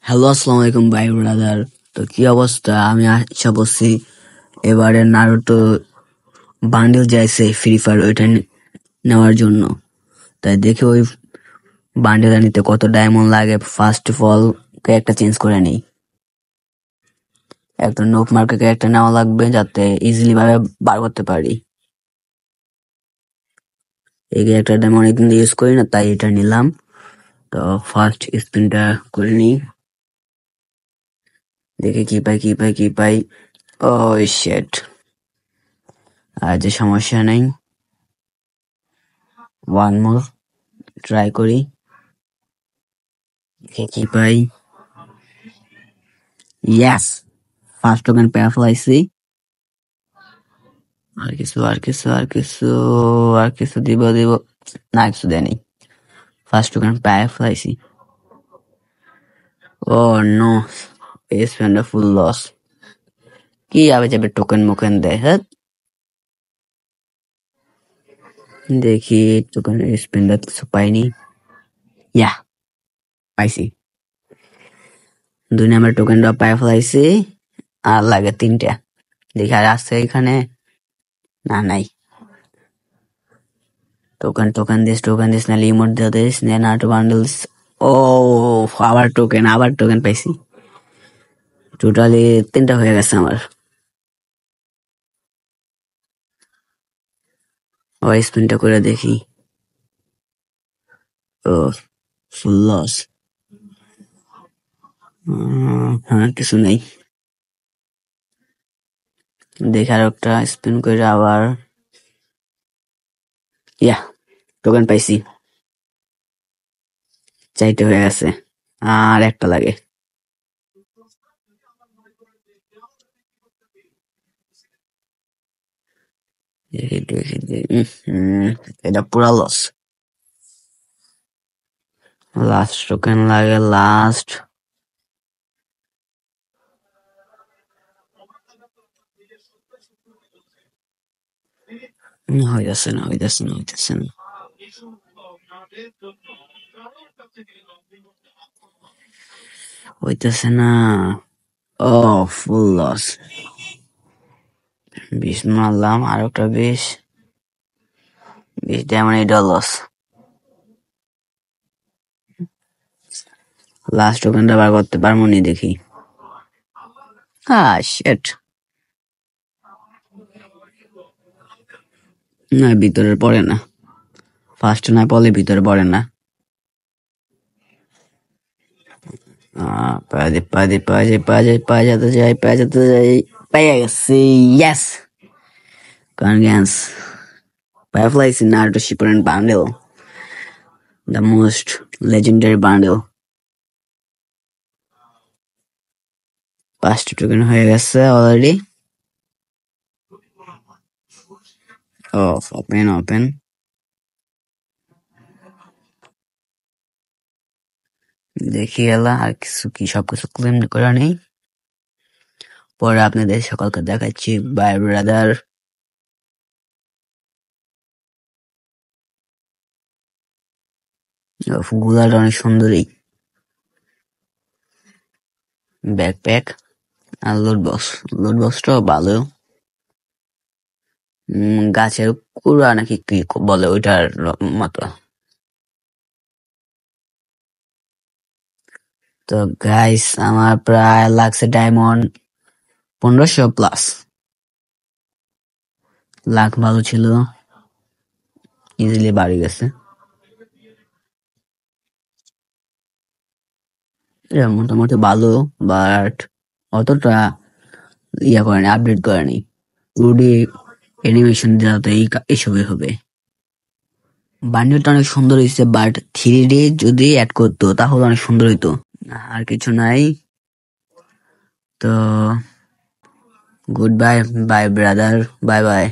Hello, আসসালামু আলাইকুম ভাই ব্রাদার। তো কি অবস্থা? আমি আশা করছি এবারে নারুতো বান্ডিল যাইছে ফ্রি ফায়ার ওইটা নেওয়ার জন্য। তাই দেখে ওই বান্ডিলটা নিতে কত ডায়মন্ড লাগে, ফার্স্ট অফ অল একটা চেঞ্জ করে নেই। একটা নোক মার্কেটে একটা নেওয়া লাগবে যাতে ইজিলি ভাবে বার করতে পারি। এই একটা ডায়মন্ড অনেকদিন ইউজ করি না, তাই এটা নিলাম। তো ফার্স্ট স্পিনটা করে নিই, দেখে কি পাই। ও শিট, আর যে সমস্যা নেই, ওয়ান মোর ট্রাই করি, দেখে কি পাই। ইয়াস, ফার্স্ট টোকেন পেয়ে ফেলাইছি। আর কিছু দিব না, কিছু দেয়নি। ফার্স্ট টোকেন পেয়ে ফেলাইছি। ও নো, স্পেন্ডার ফুল লস। কি আবে যাবে টোকেন মোকেন দেয়, হ্যাঁ। দেখি টোকেন স্পেন্ডার কিছু পাইনি। ইয়া, পাইছি। 2 নাম্বার টোকেনটা পেয়ে ফেলাইছি, আর লাগে 3টা। দেখি আর আসছে এখানে, না নাই। টোকেন দিস নাহলে ইমোট দিয়ে দিস, নাটু বান্ডেলস। ও, আবার টোকেন পাইছি। টোটালি 3টা হয়ে গেছে আমার। ওই স্পিনটা করে দেখি। ও, ফুল লস। হ্যাঁ, কিছু নেই। দেখি আর একটা স্পিন করে আবার। ইয়া, টোকেন পাইছি। 4টে হয়ে গেছে, আর একটা লাগে। এটা পুরা লস। লাস্ট টোকেন লাগে, লাস্ট। হইতেছে না। হইতেছে না। ও, ফুল লস। 20 মারলাম, আর একটা 20 ডায়মন্ড, এটা লস। লাস্ট টোকেনটা বার করতে পারবো নি, দেখি। শিট, না ভিতরে পড়ে না। ফার্স্ট না পড়লে ভিতরে পড়ে না। পায়ে যেতে যাই। পেয়ে গেছি, ইয়েস। কনগ্রেস, পেয়ে ফেলাইছি Naruto Shippuden bundle, the most legendary bundle. 5টা টোকেন হয়ে গেছে অলরেডি। ওপেন। দেখি এলা আর সবকিছু ক্লেম করা নেই। পরে আপনাদের সকলকে দেখাচ্ছি। By brother. গুলাটা অনেক সুন্দরী। ব্যাকপ্যাক আর লোড বক্সটাও ভালো। গাছের কুড়া নাকি কি বলে ওইটার মতো। তো গাইস, আমার প্রায় লাগছে ডায়মন্ড 1500+। লাখ ভালো ছিল, ইজিলি বাড়ি গেছে। এটা মোটামুটি ভালো, বাট অতটা করেনি, আপডেট করেনি। টুডি অ্যানিমেশন দেওয়া তো এইসবই হবে। বান্ডিলটা অনেক সুন্দর হয়েছে, বাট 3D যদি অ্যাড করতো তাহলে অনেক সুন্দর হইতো। আর কিছু নাই। তো good bye brother, bye bye.